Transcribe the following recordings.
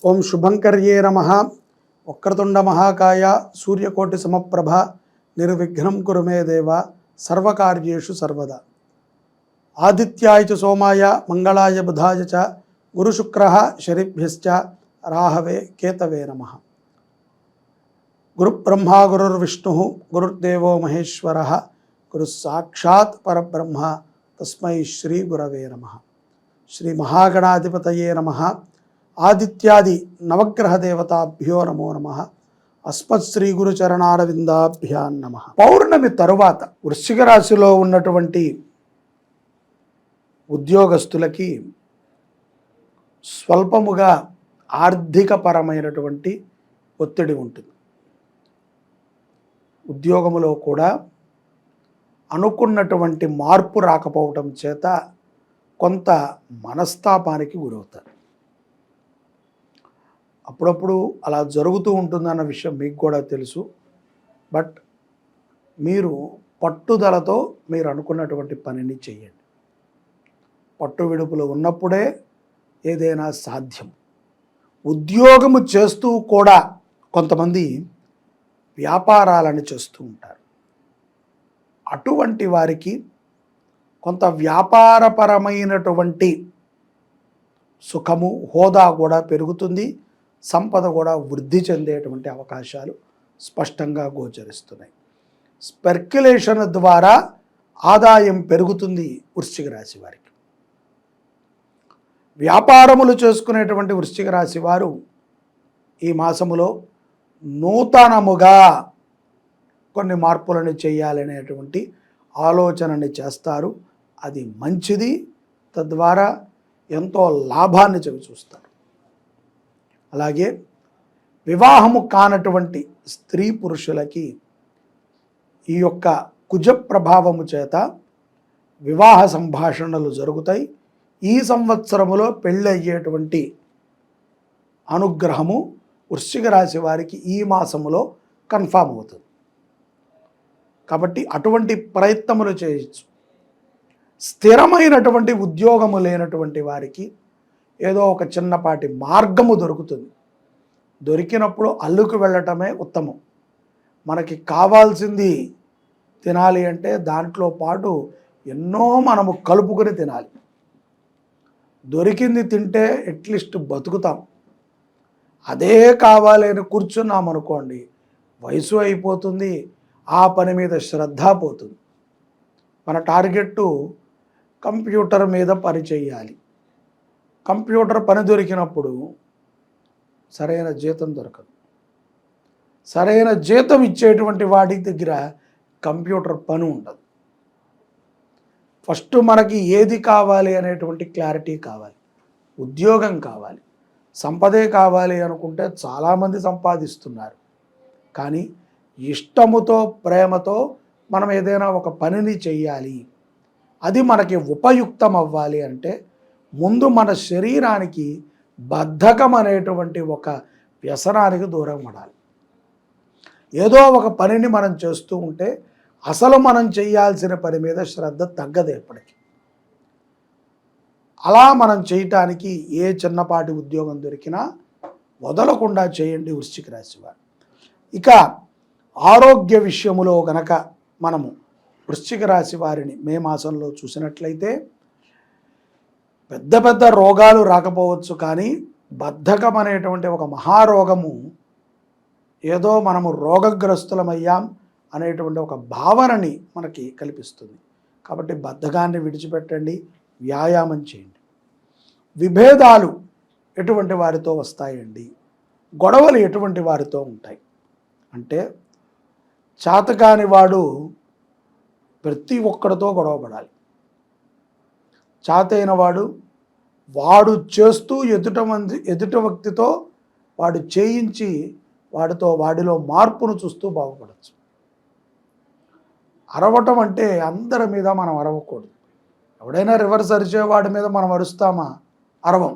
ఓం శుభంకర్యే నమః. వక్రతుండ మహాకాయ సూర్యకోటి సమప్రభ నిర్విఘ్నం కురు మే దేవ సర్వకార్యేషు సర్వదా. ఆదిత్యాయ చ సోమాయ మంగళాయ బుధాయ చ గురుశుక్రః శనిభ్యశ్చ రాహవే కేతవే నమః. గురుబ్రహ్మా గురుర్విష్ణుః గురుర్దేవో మహేశ్వరః గురు సాక్షాత్ పరబ్రహ్మ తస్మై శ్రీ గురవే నమః. శ్రీ మహాగణాధిపతయే నమః. ఆదిత్యాది నవగ్రహ దేవతాభ్యో నమో నమః. అస్మత్ శ్రీ గురు చరణారవిందాభ్యాన్ నమః. పౌర్ణమి తరువాత వృశ్చిక రాశిలో ఉన్నటువంటి ఉద్యోగస్తులకి స్వల్పముగా ఆర్థికపరమైనటువంటి ఒత్తిడి ఉంటుంది. ఉద్యోగములో కూడా అనుకున్నటువంటి మార్పు రాకపోవటం చేత కొంత మనస్తాపానికి గురవుతారు. అప్పుడప్పుడు అలా జరుగుతూ ఉంటుందన్న విషయం మీకు కూడా తెలుసు. బట్ మీరు పట్టుదలతో మీరు అనుకున్నటువంటి పనిని చేయండి. పట్టు విడుపులు ఉన్నప్పుడే ఏదైనా సాధ్యం. ఉద్యోగము చేస్తూ కూడా కొంతమంది వ్యాపారాలను చేస్తూ ఉంటారు. అటువంటి వారికి కొంత వ్యాపారపరమైనటువంటి సుఖము హోదా కూడా పెరుగుతుంది, సంపద కూడా వృద్ధి చెందేటువంటి అవకాశాలు స్పష్టంగా గోచరిస్తున్నాయి. స్పెక్యులేషన్ ద్వారా ఆదాయం పెరుగుతుంది వృశ్చిక రాశి వారికి. వ్యాపారములు చేసుకునేటువంటి వృశ్చిక రాశి వారు ఈ మాసములో నూతనముగా కొన్ని మార్పులను చేయాలనేటువంటి ఆలోచనని చేస్తారు. అది మంచిది. తద్వారా ఎంతో లాభాన్ని చవిచూస్తారు. అలాగే వివాహము కానటువంటి స్త్రీ పురుషులకి ఈ యొక్క కుజ ప్రభావము చేత వివాహ సంభాషణలు జరుగుతాయి. ఈ సంవత్సరములో పెళ్ళయ్యేటువంటి అనుగ్రహము వృశ్చిక రాశి వారికి ఈ మాసములో కన్ఫామ్ అవుతుంది. కాబట్టి అటువంటి ప్రయత్నములు చేయొచ్చు. స్థిరమైనటువంటి ఉద్యోగము లేనటువంటి వారికి ఏదో ఒక చిన్నపాటి మార్గము దొరుకుతుంది. దొరికినప్పుడు అల్లుకు వెళ్ళటమే ఉత్తమం. మనకి కావాల్సింది తినాలి అంటే దాంట్లో పాటు ఎన్నో మనము కలుపుకొని తినాలి. దొరికింది తింటే అట్లీస్ట్ బతుకుతాం. అదే కావాలి అని కూర్చున్నాం అనుకోండి, వయసు అయిపోతుంది, ఆ పని మీద శ్రద్ధ పోతుంది. మన టార్గెట్టు కంప్యూటర్ మీద పని చేయాలి. కంప్యూటర్ పని దొరికినప్పుడు సరైన జీతం దొరకదు. సరైన జీతం ఇచ్చేటువంటి వాడి దగ్గర కంప్యూటర్ పని ఉండదు. ఫస్ట్ మనకి ఏది కావాలి అనేటువంటి క్లారిటీ కావాలి, ఉద్యోగం కావాలి, సంపదే కావాలి అనుకుంటే చాలామంది సంపాదిస్తున్నారు. కానీ ఇష్టముతో ప్రేమతో మనం ఏదైనా ఒక పనిని చెయ్యాలి, అది మనకి ఉపయుక్తం అవ్వాలి అంటే ముందు మన శరీరానికి బద్ధకం అనేటువంటి ఒక వ్యసనానికి దూరం పడాలి. ఏదో ఒక పనిని మనం చేస్తూ ఉంటే అసలు మనం చేయాల్సిన పని మీద శ్రద్ధ తగ్గదు ఎప్పటికీ. అలా మనం చేయటానికి ఏ చిన్నపాటి ఉద్యోగం దొరికినా వదలకుండా చేయండి వృశ్చిక రాశి వారు. ఇక ఆరోగ్య విషయములో గనక మనము వృశ్చిక రాశి వారిని మే మాసంలో చూసినట్లయితే పెద్ద పెద్ద రోగాలు రాకపోవచ్చు, కానీ బద్ధకం అనేటువంటి ఒక మహారోగము, ఏదో మనము రోగగ్రస్తులమయ్యాం అనేటువంటి ఒక భావనని మనకి కల్పిస్తుంది. కాబట్టి బద్ధకాన్ని విడిచిపెట్టండి, వ్యాయామం చేయండి. విభేదాలు ఎటువంటి వారితో వస్తాయండి, గొడవలు ఎటువంటి వారితో ఉంటాయి అంటే, చాతకాని వాడు ప్రతి ఒక్కడితో గొడవపడాలి. చాతైన వాడు చేస్తూ ఎదుట వ్యక్తితో వాడు చేయించి వాడిలో మార్పును చూస్తూ బాగుపడచ్చు. అరవటం అంటే అందరి మీద మనం అరవకూడదు. ఎవడైనా రివర్స్ అరిచే వాడి మీద మనం అరుస్తామా? అరవం.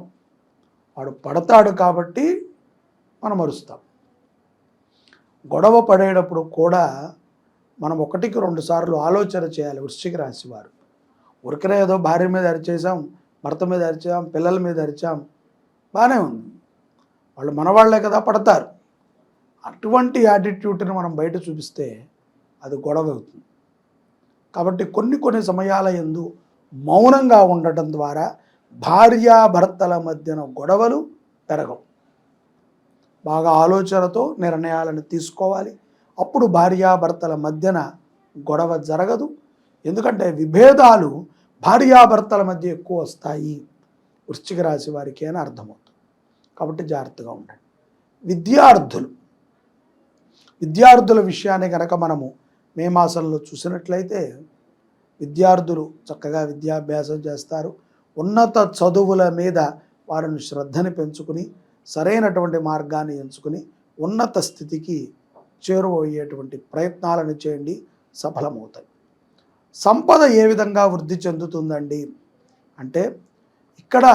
వాడు పడతాడు కాబట్టి మనం అరుస్తాం. గొడవ పడేటప్పుడు కూడా మనం 1-2 సార్లు ఆలోచన చేయాలి. వృశ్చిక రాశి వారు ఉరికనే ఏదో భార్య మీద అరిచేసాం, భర్త మీద అరిచాం, పిల్లల మీద అరిచాం, బాగానే ఉంది. వాళ్ళు మనవాళ్లే కదా, పడతారు. అటువంటి యాటిట్యూడ్ని మనం బయట చూపిస్తే అది గొడవ అవుతుంది. కాబట్టి కొన్ని సమయాల యందు మౌనంగా ఉండటం ద్వారా భార్యాభర్తల మధ్యన గొడవలు పెరగవు. బాగా ఆలోచనతో నిర్ణయాలను తీసుకోవాలి. అప్పుడు భార్యాభర్తల మధ్యన గొడవ జరగదు. ఎందుకంటే విభేదాలు భార్యాభర్తల మధ్య ఎక్కువ వస్తాయి వృశ్చిక రాశి వారికి అని అర్థమవుతుంది. కాబట్టి జాగ్రత్తగా ఉండండి. విద్యార్థుల విషయాన్ని కనుక మనము మే మాసంలో చూసినట్లయితే విద్యార్థులు చక్కగా విద్యాభ్యాసం చేస్తారు. ఉన్నత చదువుల మీద వారిని శ్రద్ధని పెంచుకుని సరైనటువంటి మార్గాన్ని ఎంచుకుని ఉన్నత స్థితికి చేరువయ్యేటువంటి ప్రయత్నాలను చేయండి, సఫలమవుతాయి. సంపద ఏ విధంగా వృద్ధి చెందుతుందండి అంటే, ఇక్కడ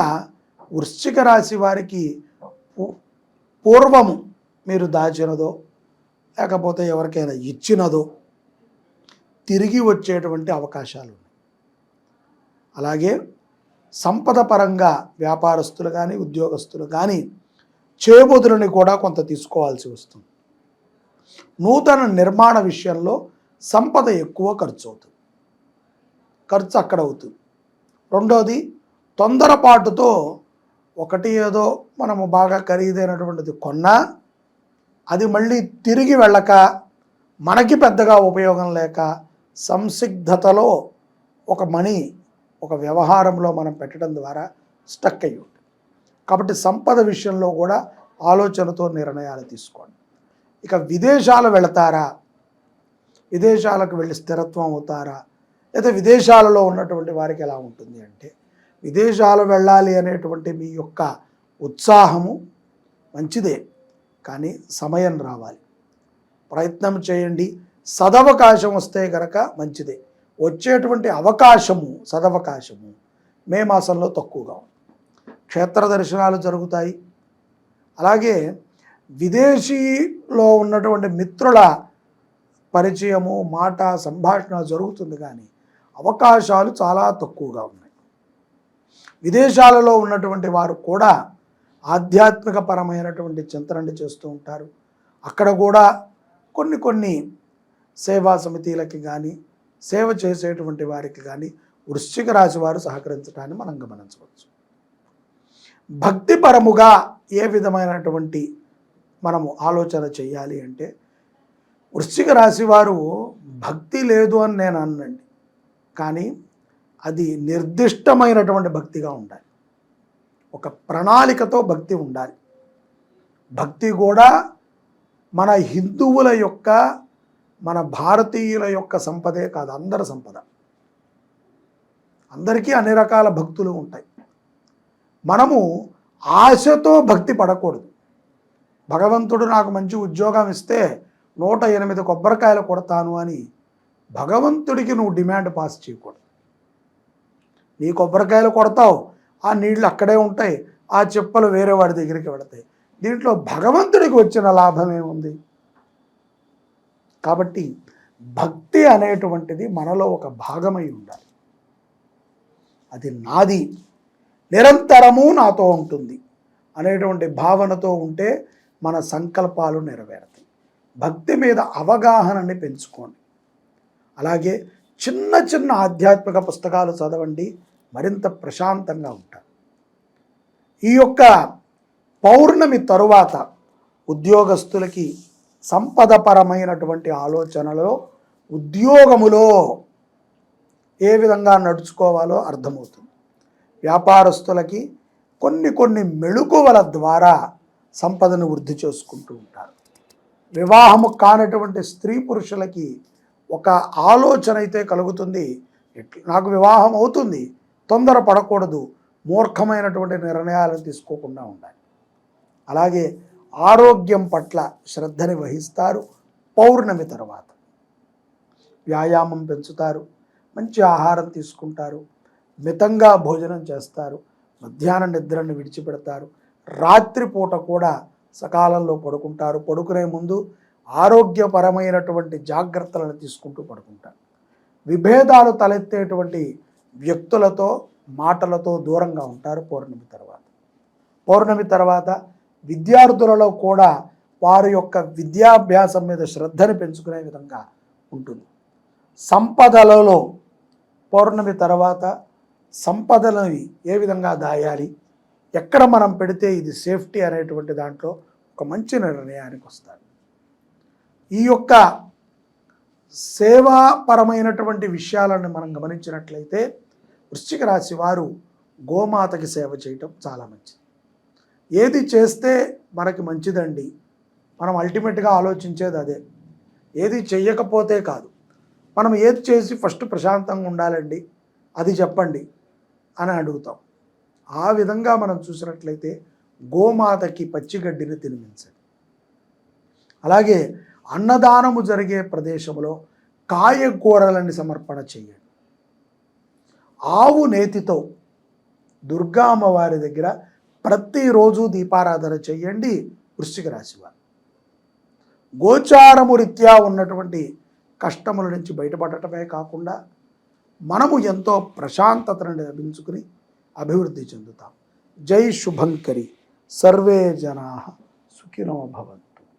వృశ్చిక రాశి వారికి పూర్వము మీరు దాచినదో లేకపోతే ఎవరికైనా ఇచ్చినదో తిరిగి వచ్చేటువంటి అవకాశాలు ఉన్నాయి. అలాగే సంపద పరంగా వ్యాపారస్తులు కానీ ఉద్యోగస్తులు కానీ చేబదులని కూడా కొంత తీసుకోవాల్సి వస్తుంది. నూతన నిర్మాణ విషయంలో సంపద ఎక్కువ ఖర్చు అవుతుంది, ఖర్చు అక్కడ అవుతుంది. రెండోది, తొందరపాటుతో ఒకటి ఏదో మనము బాగా ఖరీదైనటువంటిది కొన్నా అది మళ్ళీ తిరిగి వెళ్ళక మనకి పెద్దగా ఉపయోగం లేక సంసిగ్ధతలో ఒక వ్యవహారంలో మనం పెట్టడం ద్వారా స్టక్ అయ్యి ఉంటుంది. కాబట్టి సంపద విషయంలో కూడా ఆలోచనతో నిర్ణయాలు తీసుకోండి. ఇక విదేశాలు వెళతారా, విదేశాలకు వెళ్ళి స్థిరత్వం అవుతారా, లేదా విదేశాలలో ఉన్నటువంటి వారికి ఎలా ఉంటుంది అంటే, విదేశాలు వెళ్ళాలి అనేటువంటి మీ యొక్క ఉత్సాహము మంచిదే, కానీ సమయం రావాలి, ప్రయత్నం చేయండి. సదవకాశం వస్తే కనుక మంచిదే. వచ్చేటువంటి సదవకాశము మే మాసంలో తక్కువగా ఉంది. క్షేత్ర దర్శనాలు జరుగుతాయి. అలాగే విదేశీలో ఉన్నటువంటి మిత్రుల పరిచయము, మాట, సంభాషణ జరుగుతుంది, కానీ అవకాశాలు చాలా తక్కువగా ఉన్నాయి. విదేశాలలో ఉన్నటువంటి వారు కూడా ఆధ్యాత్మిక పరమైనటువంటి చింతనని చేస్తూ ఉంటారు. అక్కడ కూడా కొన్ని సేవా సమితిలకి కానీ సేవ చేసేటువంటి వారికి కానీ వృశ్చిక రాశి వారు సహకరించడాన్ని మనం గమనించవచ్చు. భక్తిపరముగా ఏ విధమైనటువంటి మనము ఆలోచన చేయాలి అంటే, వృశ్చిక రాశి వారు భక్తి లేదు అని నేను అనండి, కానీ అది నిర్దిష్టమైనటువంటి భక్తిగా ఉండాలి. ఒక ప్రణాళికతో భక్తి ఉండాలి. భక్తి కూడా మన హిందువుల యొక్క, మన భారతీయుల యొక్క సంపదే కాదు, అందరి సంపద. అందరికీ అన్ని రకాల భక్తులు ఉంటాయి. మనము ఆశతో భక్తి పడకూడదు. భగవంతుడు నాకు మంచి ఉద్యోగం ఇస్తే 108 కొబ్బరికాయలు కొడతాను అని భగవంతుడికి నువ్వు డిమాండ్ పాస్ చేయకూడదు. నీ కొబ్బరికాయలు కొడతావు, ఆ నీళ్లు అక్కడే ఉంటాయి, ఆ చెప్పులు వేరే వాడి దగ్గరికి వెళతాయి. దీంట్లో భగవంతుడికి వచ్చిన లాభం ఏముంది? కాబట్టి భక్తి అనేటువంటిది మనలో ఒక భాగమై ఉండాలి. అది నాది, నిరంతరము నాతో ఉంటుంది అనేటువంటి భావనతో ఉంటే మన సంకల్పాలు నెరవేరుతాయి. భక్తి మీద అవగాహనని పెంచుకోండి. అలాగే చిన్న ఆధ్యాత్మిక పుస్తకాలు చదవండి, మరింత ప్రశాంతంగా ఉంటారు. ఈ యొక్క పౌర్ణమి తరువాత ఉద్యోగస్తులకి సంపదపరమైనటువంటి ఆలోచనలో, ఉద్యోగములో ఏ విధంగా నడుచుకోవాలో అర్థమవుతుంది. వ్యాపారస్తులకి కొన్ని మెళుకువల ద్వారా సంపదను వృద్ధి చేసుకుంటూ ఉంటారు. వివాహము కానటువంటి స్త్రీ పురుషులకి ఒక ఆలోచన అయితే కలుగుతుంది, నాకు వివాహం అవుతుంది, తొందర పడకూడదు, మూర్ఖమైనటువంటి నిర్ణయాలను తీసుకోకుండా ఉండాలి. అలాగే ఆరోగ్యం పట్ల శ్రద్ధని వహిస్తారు. పౌర్ణమి తర్వాత వ్యాయామం పెంచుతారు, మంచి ఆహారం తీసుకుంటారు, మితంగా భోజనం చేస్తారు, మధ్యాహ్న నిద్రను విడిచిపెడతారు, రాత్రిపూట కూడా సకాలంలో పడుకుంటారు. పడుకునే ముందు ఆరోగ్యపరమైనటువంటి జాగ్రత్తలను తీసుకుంటూ పడుకుంటారు. విభేదాలు తలెత్తేటువంటి వ్యక్తులతో, మాటలతో దూరంగా ఉంటారు పౌర్ణమి తర్వాత. విద్యార్థులలో కూడా వారి యొక్క విద్యాభ్యాసం మీద శ్రద్ధను పెంచుకునే విధంగా ఉంటుంది. సంపదలలో పౌర్ణమి తర్వాత సంపదలని ఏ విధంగా దాయాలి, ఎక్కడ మనం పెడితే ఇది సేఫ్టీ అనేటువంటి దాంట్లో ఒక మంచి నిర్ణయానికి వస్తారు. ఈ యొక్క సేవాపరమైనటువంటి విషయాలను మనం గమనించినట్లయితే వృశ్చిక రాశి వారు గోమాతకి సేవ చేయటం చాలా మంచిది. ఏది చేస్తే మనకి మంచిదండి, మనం అల్టిమేట్గా ఆలోచించేది అదే. ఏది చెయ్యకపోతే కాదు, మనం ఏది చేసి ఫస్ట్ ప్రశాంతంగా ఉండాలండి అది చెప్పండి అని అడుగుతాం. ఆ విధంగా మనం చూసినట్లయితే గోమాతకి పచ్చిగడ్డిని తినిపించండి. అలాగే అన్నదానము జరిగే ప్రదేశంలో కాయగూరలని సమర్పణ చేయండి. ఆవు నేతితో దుర్గా అమ్మవారి దగ్గర ప్రతిరోజు దీపారాధన చేయండి వృశ్చిక రాశి వారు. గోచారము రీత్యా ఉన్నటువంటి కష్టముల నుంచి బయటపడటమే కాకుండా మనము ఎంతో ప్రశాంతతను లభించుకుని అభివృద్ధి చెందుతాం. జై శుభంకరి. సర్వే జనాః సుఖినో భవంతు.